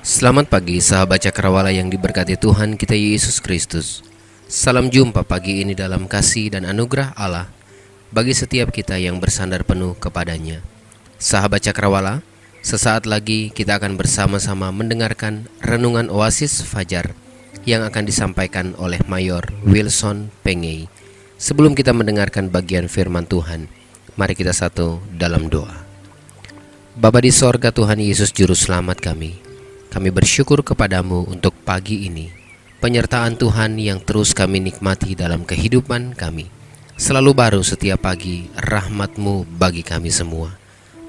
Selamat pagi sahabat Cakrawala yang diberkati Tuhan kita Yesus Kristus. Salam jumpa pagi ini dalam kasih dan anugerah Allah bagi setiap kita yang bersandar penuh kepadanya. Sahabat Cakrawala, sesaat lagi kita akan bersama-sama mendengarkan renungan Oasis Fajar yang akan disampaikan oleh Mayor Wilson Pengey. Sebelum kita mendengarkan bagian firman Tuhan, mari kita satu dalam doa. Bapa di sorga, Tuhan Yesus Juru Selamat kami bersyukur kepadamu untuk pagi ini, penyertaan Tuhan yang terus kami nikmati dalam kehidupan kami. Selalu baru setiap pagi rahmat-Mu bagi kami semua.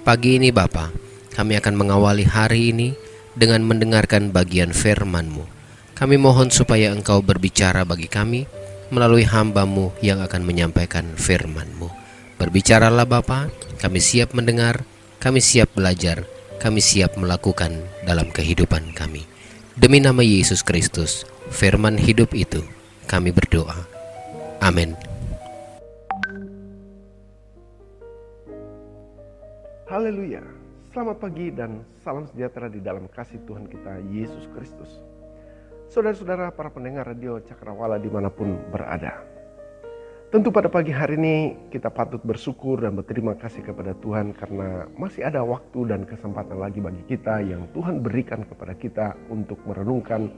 Pagi ini Bapa, kami akan mengawali hari ini dengan mendengarkan bagian firman-Mu. Kami mohon supaya Engkau berbicara bagi kami melalui hamba-Mu yang akan menyampaikan firman-Mu. Berbicaralah Bapa, kami siap mendengar, kami siap belajar, kami siap melakukan dalam kehidupan kami. Demi nama Yesus Kristus, firman hidup itu, kami berdoa. Amin. Haleluya. Selamat pagi dan salam sejahtera di dalam kasih Tuhan kita Yesus Kristus. Saudara-saudara para pendengar radio Cakrawala dimanapun berada. Tentu pada pagi hari ini kita patut bersyukur dan berterima kasih kepada Tuhan karena masih ada waktu dan kesempatan lagi bagi kita yang Tuhan berikan kepada kita untuk merenungkan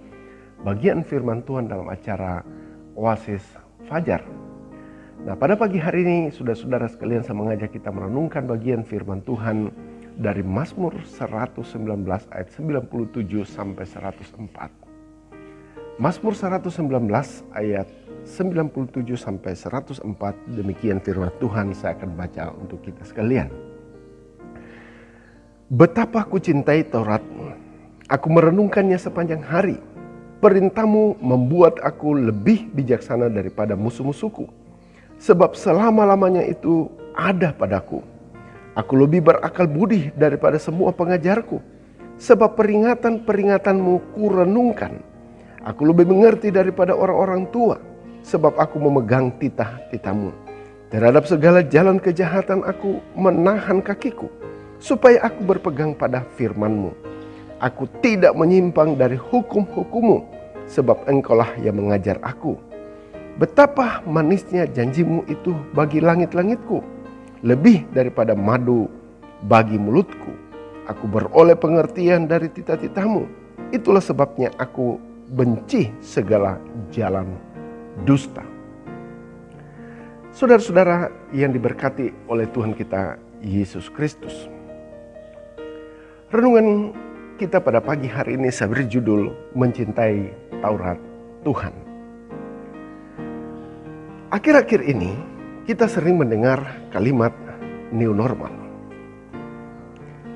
bagian firman Tuhan dalam acara Oasis Fajar. Nah, pada pagi hari ini saudara-saudara sekalian saya mengajak kita merenungkan bagian firman Tuhan dari Mazmur 119 ayat 97 sampai 104. Mazmur 119 ayat 97 sampai 104, demikian firman Tuhan saya akan baca untuk kita sekalian. Betapa aku cintai Taurat-Mu, aku merenungkannya sepanjang hari. Perintah-Mu membuat aku lebih bijaksana daripada musuh-musuhku, sebab selama-lamanya itu ada padaku. Aku lebih berakal budi daripada semua pengajarku, sebab peringatan-peringatan-Mu kurenungkan. Aku lebih mengerti daripada orang-orang tua, sebab aku memegang titah-titah-Mu. Terhadap segala jalan kejahatan aku menahan kakiku, supaya aku berpegang pada firman-Mu. Aku tidak menyimpang dari hukum-hukum-Mu, sebab Engkaulah yang mengajar aku. Betapa manisnya janji-Mu itu bagi langit-langitku, lebih daripada madu bagi mulutku. Aku beroleh pengertian dari titah-titah-Mu. Itulah sebabnya aku benci segala jalan dusta. Saudara-saudara yang diberkati oleh Tuhan kita Yesus Kristus, renungan kita pada pagi hari ini saya beri judul Mencintai Taurat Tuhan. Akhir-akhir ini kita sering mendengar kalimat new normal.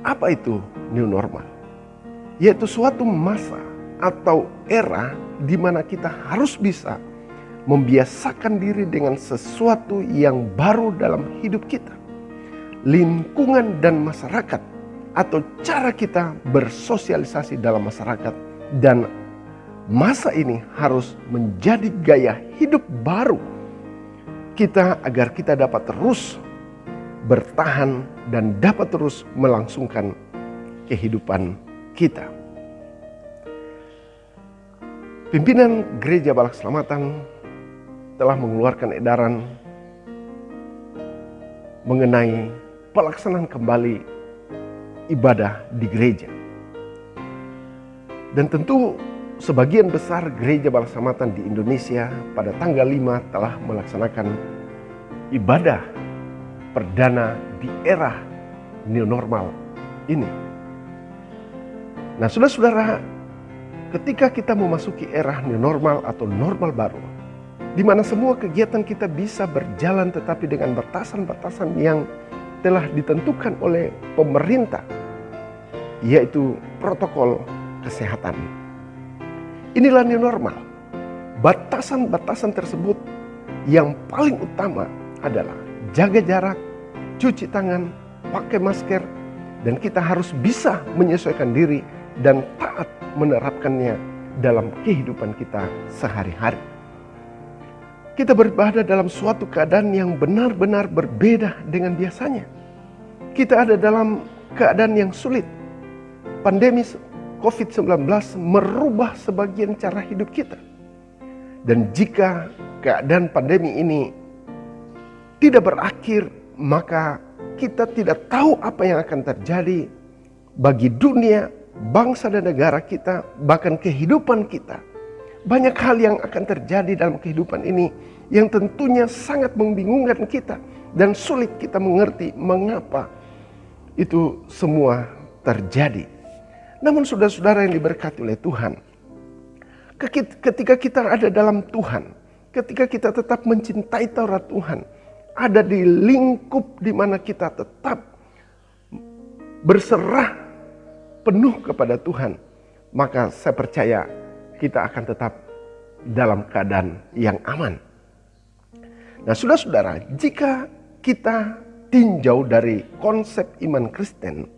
Apa itu new normal? Yaitu suatu masa atau era di mana kita harus bisa membiasakan diri dengan sesuatu yang baru dalam hidup kita. Lingkungan dan masyarakat atau cara kita bersosialisasi dalam masyarakat dan masa ini harus menjadi gaya hidup baru kita agar kita dapat terus bertahan dan dapat terus melangsungkan kehidupan kita. Pimpinan Gereja Balak Selamatan telah mengeluarkan edaran mengenai pelaksanaan kembali ibadah di gereja. Dan tentu sebagian besar Gereja Balak Selamatan di Indonesia pada tanggal 5 telah melaksanakan ibadah perdana di era new normal ini. Nah, saudara-saudara, ketika kita memasuki era new normal atau normal baru, di mana semua kegiatan kita bisa berjalan tetapi dengan batasan-batasan yang telah ditentukan oleh pemerintah, yaitu protokol kesehatan. Inilah new normal. Batasan-batasan tersebut yang paling utama adalah jaga jarak, cuci tangan, pakai masker, dan kita harus bisa menyesuaikan diri dan taat menerapkannya dalam kehidupan kita sehari-hari. Kita beribadah dalam suatu keadaan yang benar-benar berbeda dengan biasanya. Kita ada dalam keadaan yang sulit. Pandemi COVID-19 merubah sebagian cara hidup kita. Dan jika keadaan pandemi ini tidak berakhir, maka kita tidak tahu apa yang akan terjadi bagi dunia, bangsa dan negara kita, bahkan kehidupan kita. Banyak hal yang akan terjadi dalam kehidupan ini yang tentunya sangat membingungkan kita dan sulit kita mengerti mengapa itu semua terjadi. Namun saudara-saudara yang diberkati oleh Tuhan, ketika kita ada dalam Tuhan, ketika kita tetap mencintai Taurat Tuhan, ada di lingkup di mana kita tetap berserah penuh kepada Tuhan, maka saya percaya kita akan tetap dalam keadaan yang aman. Nah, saudara-saudara, jika kita tinjau dari konsep iman Kristen,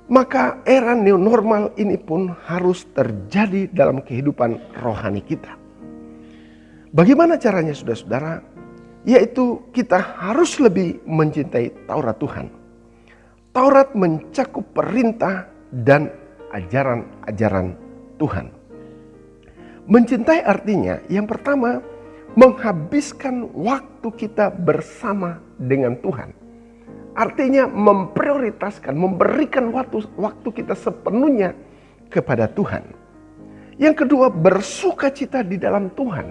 maka era new normal ini pun harus terjadi dalam kehidupan rohani kita. Bagaimana caranya, saudara-saudara? Yaitu kita harus lebih mencintai Taurat Tuhan. Taurat mencakup perintah dan ajaran-ajaran Tuhan. Mencintai artinya yang pertama, menghabiskan waktu kita bersama dengan Tuhan. Artinya memprioritaskan, memberikan waktu kita sepenuhnya kepada Tuhan. Yang kedua, bersukacita di dalam Tuhan.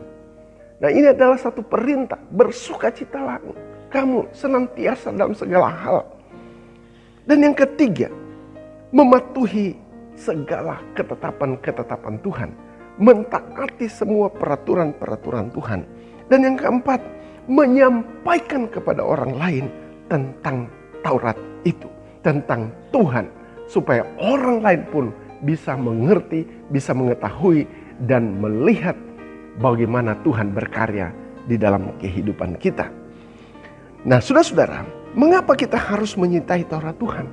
Nah, ini adalah satu perintah, bersukacitalah kamu senantiasa dalam segala hal. Dan yang ketiga, mematuhi segala ketetapan-ketetapan Tuhan. Mentaati semua peraturan-peraturan Tuhan. Dan yang keempat, menyampaikan kepada orang lain tentang Taurat itu, tentang Tuhan, supaya orang lain pun bisa mengerti, bisa mengetahui dan melihat bagaimana Tuhan berkarya di dalam kehidupan kita. Nah, saudara-saudara, mengapa kita harus menyintai Taurat Tuhan?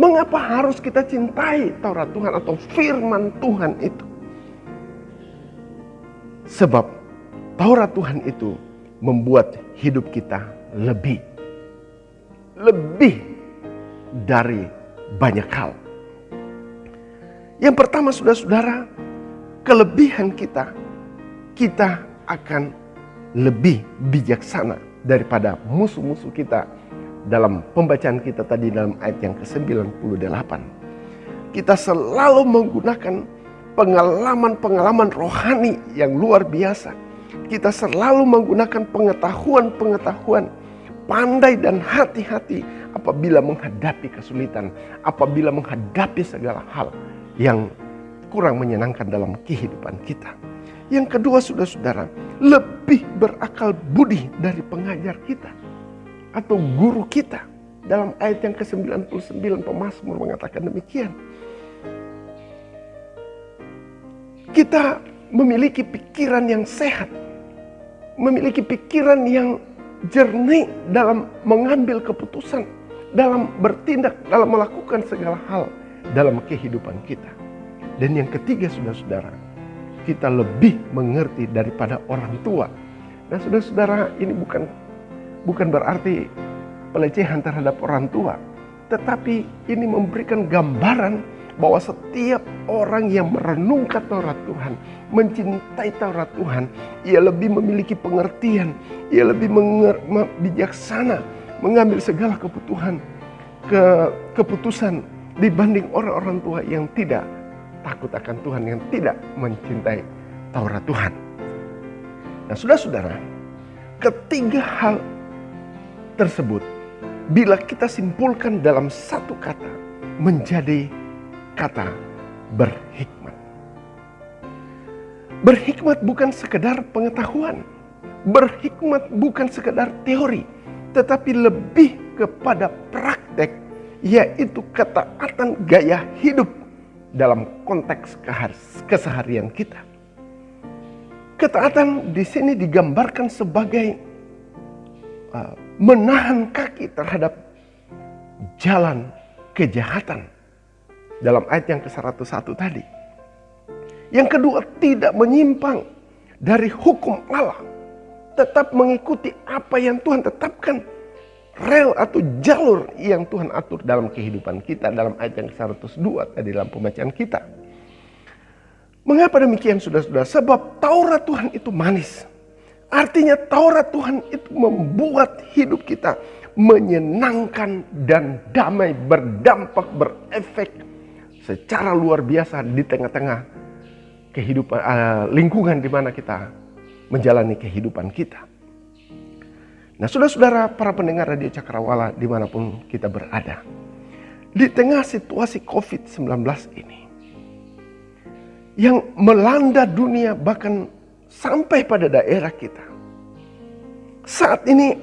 Mengapa harus kita cintai Taurat Tuhan atau firman Tuhan itu? Sebab Taurat Tuhan itu membuat hidup kita lebih dari banyak hal. Yang pertama, saudara-saudara, kelebihan kita akan lebih bijaksana daripada musuh-musuh kita. Dalam pembacaan kita tadi dalam ayat yang ke-98, kita selalu menggunakan pengalaman-pengalaman rohani yang luar biasa. Kita selalu menggunakan pengetahuan-pengetahuan, pandai dan hati-hati apabila menghadapi kesulitan, apabila menghadapi segala hal yang kurang menyenangkan dalam kehidupan kita. Yang kedua, saudara-saudara, lebih berakal budi dari pengajar kita atau guru kita. Dalam ayat yang ke-99 pemazmur mengatakan demikian. Kita memiliki pikiran yang sehat, memiliki pikiran yang jernih dalam mengambil keputusan, dalam bertindak, dalam melakukan segala hal dalam kehidupan kita. Dan yang ketiga, saudara-saudara, kita lebih mengerti daripada orang tua. Nah, saudara-saudara, ini bukan berarti pelecehan terhadap orang tua, tetapi ini memberikan gambaran bahwa setiap orang yang merenungkan Taurat Tuhan, mencintai Taurat Tuhan, ia lebih memiliki pengertian, ia lebih bijaksana mengambil segala keputusan dibanding orang-orang tua yang tidak takut akan Tuhan, yang tidak mencintai Taurat Tuhan. Nah, saudara-saudara, ketiga hal tersebut bila kita simpulkan dalam satu kata, menjadi kata berhikmat. Berhikmat bukan sekedar pengetahuan, berhikmat bukan sekedar teori, tetapi lebih kepada praktek, yaitu ketaatan gaya hidup dalam konteks keseharian kita. Ketaatan di sini digambarkan sebagai menahan kaki terhadap jalan kejahatan. Dalam ayat yang ke-101 tadi. Yang kedua, tidak menyimpang dari hukum Allah. Tetap mengikuti apa yang Tuhan tetapkan rel atau jalur yang Tuhan atur dalam kehidupan kita dalam ayat yang 102 tadi dalam pembacaan kita. Mengapa demikian saudara-saudara? Sebab Taurat Tuhan itu manis. Artinya Taurat Tuhan itu membuat hidup kita menyenangkan dan damai, berdampak, berefek secara luar biasa di tengah-tengah kehidupan lingkungan di mana kita menjalani kehidupan kita. Nah, saudara-saudara para pendengar Radio Cakrawala dimanapun kita berada, di tengah situasi COVID-19 ini yang melanda dunia bahkan sampai pada daerah kita, saat ini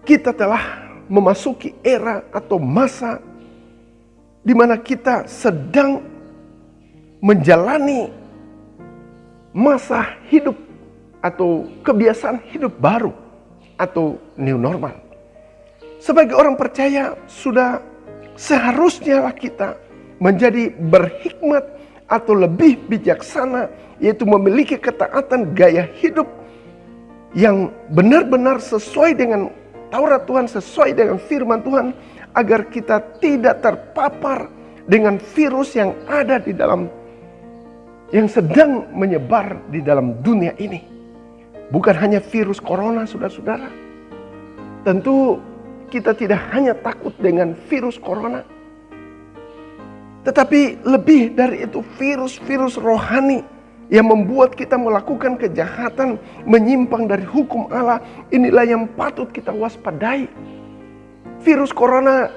kita telah memasuki era atau masa di mana kita sedang menjalani masa hidup atau kebiasaan hidup baru atau new normal. Sebagai orang percaya sudah seharusnya kita menjadi berhikmat atau lebih bijaksana, yaitu memiliki ketaatan gaya hidup yang benar-benar sesuai dengan Taurat Tuhan, sesuai dengan firman Tuhan, agar kita tidak terpapar dengan virus yang ada di dalam, yang sedang menyebar di dalam dunia ini. Bukan hanya virus corona, saudara-saudara. Tentu kita tidak hanya takut dengan virus corona, tetapi lebih dari itu virus-virus rohani yang membuat kita melakukan kejahatan, menyimpang dari hukum Allah. Inilah yang patut kita waspadai. Virus corona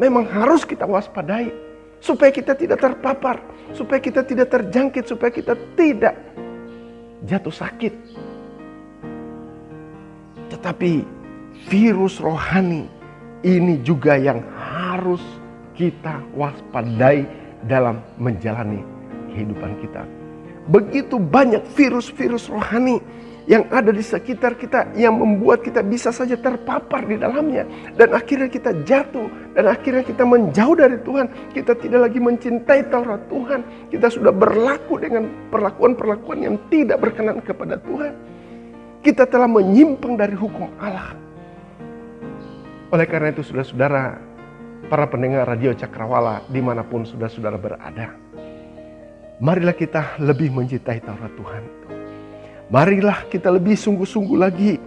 memang harus kita waspadai supaya kita tidak terpapar, supaya kita tidak terjangkit, supaya kita tidak jatuh sakit. Tetapi virus rohani ini juga yang harus kita waspadai dalam menjalani kehidupan kita. Begitu banyak virus-virus rohani yang ada di sekitar kita yang membuat kita bisa saja terpapar di dalamnya. Dan akhirnya kita jatuh, dan akhirnya kita menjauh dari Tuhan. Kita tidak lagi mencintai Taurat Tuhan. Kita sudah berlaku dengan perlakuan-perlakuan yang tidak berkenan kepada Tuhan. Kita telah menyimpang dari hukum Allah. Oleh karena itu saudara-saudara, para pendengar Radio Cakrawala dimanapun saudara-saudara berada, marilah kita lebih mencintai Taurat Tuhan. Marilah kita lebih sungguh-sungguh lagi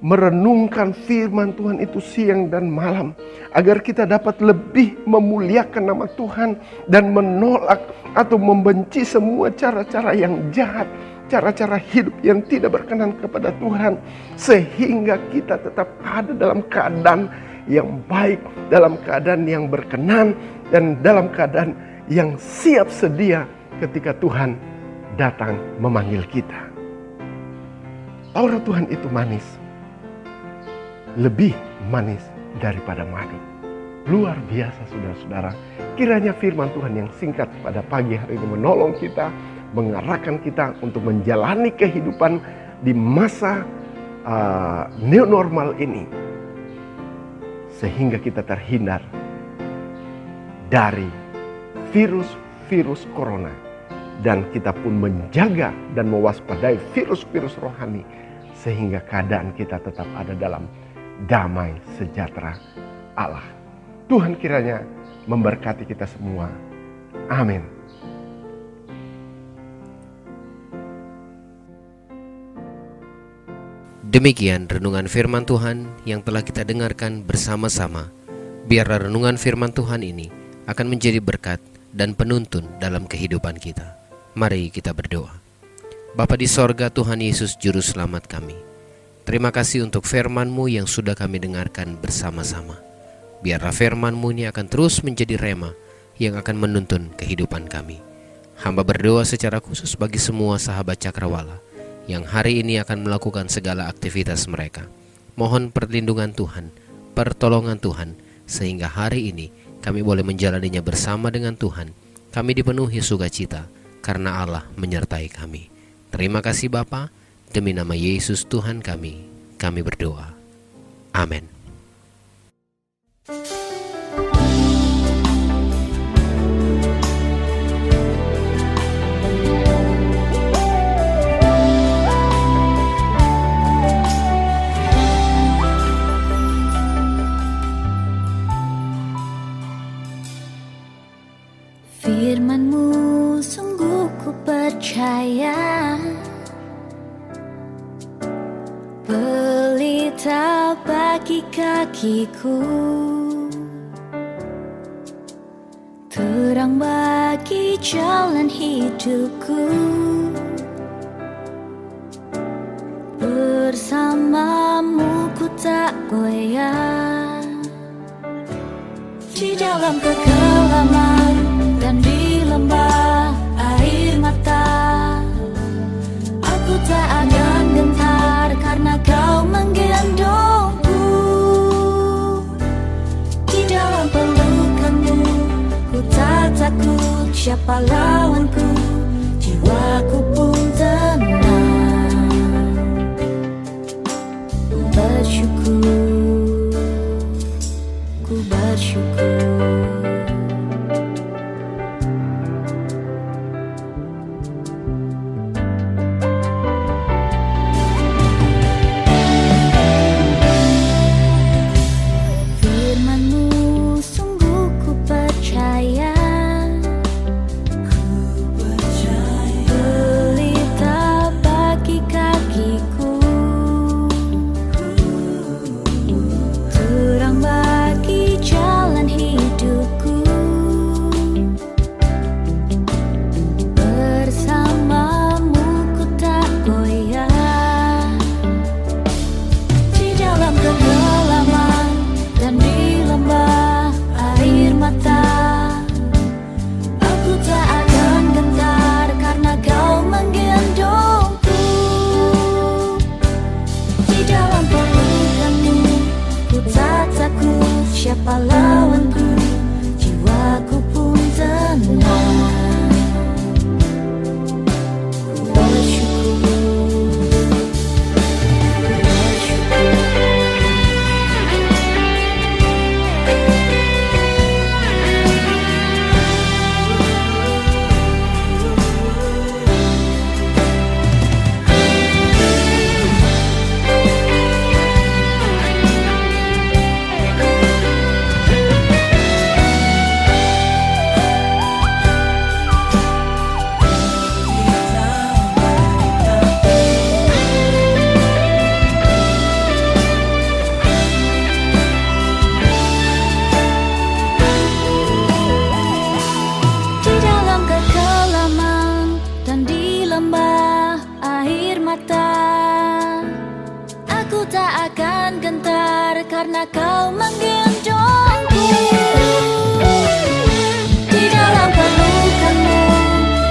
merenungkan firman Tuhan itu siang dan malam, agar kita dapat lebih memuliakan nama Tuhan dan menolak atau membenci semua cara-cara yang jahat, cara-cara hidup yang tidak berkenan kepada Tuhan, sehingga kita tetap ada dalam keadaan yang baik, dalam keadaan yang berkenan, dan dalam keadaan yang siap sedia ketika Tuhan datang memanggil kita. Taurat Tuhan itu manis, lebih manis daripada madu. Luar biasa saudara-saudara. Kiranya firman Tuhan yang singkat pada pagi hari ini menolong kita, mengarahkan kita untuk menjalani kehidupan di masa new normal ini, sehingga kita terhindar dari virus-virus corona, dan kita pun menjaga dan mewaspadai virus-virus rohani, sehingga keadaan kita tetap ada dalam damai sejahtera Allah. Tuhan kiranya memberkati kita semua. Amin. Demikian renungan firman Tuhan yang telah kita dengarkan bersama-sama. Biarlah renungan firman Tuhan ini akan menjadi berkat dan penuntun dalam kehidupan kita. Mari kita berdoa. Bapa di sorga, Tuhan Yesus Juru Selamat kami, terima kasih untuk firman-Mu yang sudah kami dengarkan bersama-sama. Biarlah firman-Mu ini akan terus menjadi rema yang akan menuntun kehidupan kami. Hamba berdoa secara khusus bagi semua sahabat Cakrawala yang hari ini akan melakukan segala aktivitas mereka. Mohon perlindungan Tuhan, pertolongan Tuhan, sehingga hari ini kami boleh menjalaninya bersama dengan Tuhan. Kami dipenuhi sukacita karena Allah menyertai kami. Terima kasih Bapa, demi nama Yesus Tuhan kami berdoa. Amin. bagi kakiku, terang bagi jalan hidupku. Bersamamu ku tak goyah, di dalam kegelapan dan di lembah air mata. Aku tak akan gentar karena kau menggendongku. Di dalam pelukanmu ku tak takut, siapa lawanku, jiwaku pun tenang. Bersyukur, ku bersyukur. Siapa lawanku, jiwaku pun tenang. Ku bersyukur, aku tak akan gentar karena kau menggendongku. Di dalam pelukanmu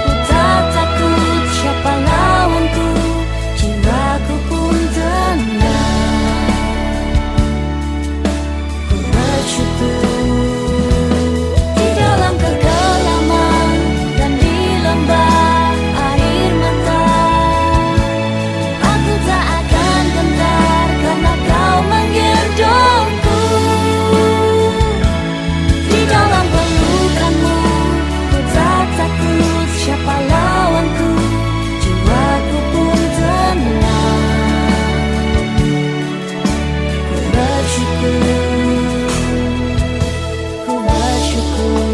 ku tak takut, siapa lawanku, jiwaku pun tenang. Ku bersyukur di dalam kegelapan dan di lembah air mata. Aku tak akan gentar karena kau menggendongku. Di dalam pelukanmu ku tak takut, siapa lawanku, jiwaku pun tenang. Ku bersyukur, ku bersyukur.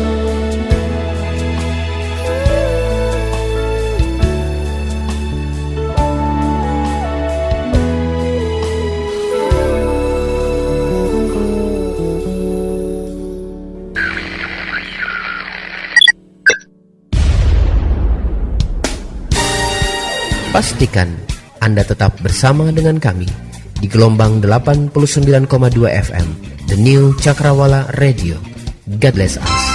Pastikan Anda tetap bersama dengan kami di gelombang 89,2 FM The New Cakrawala Radio. God bless us.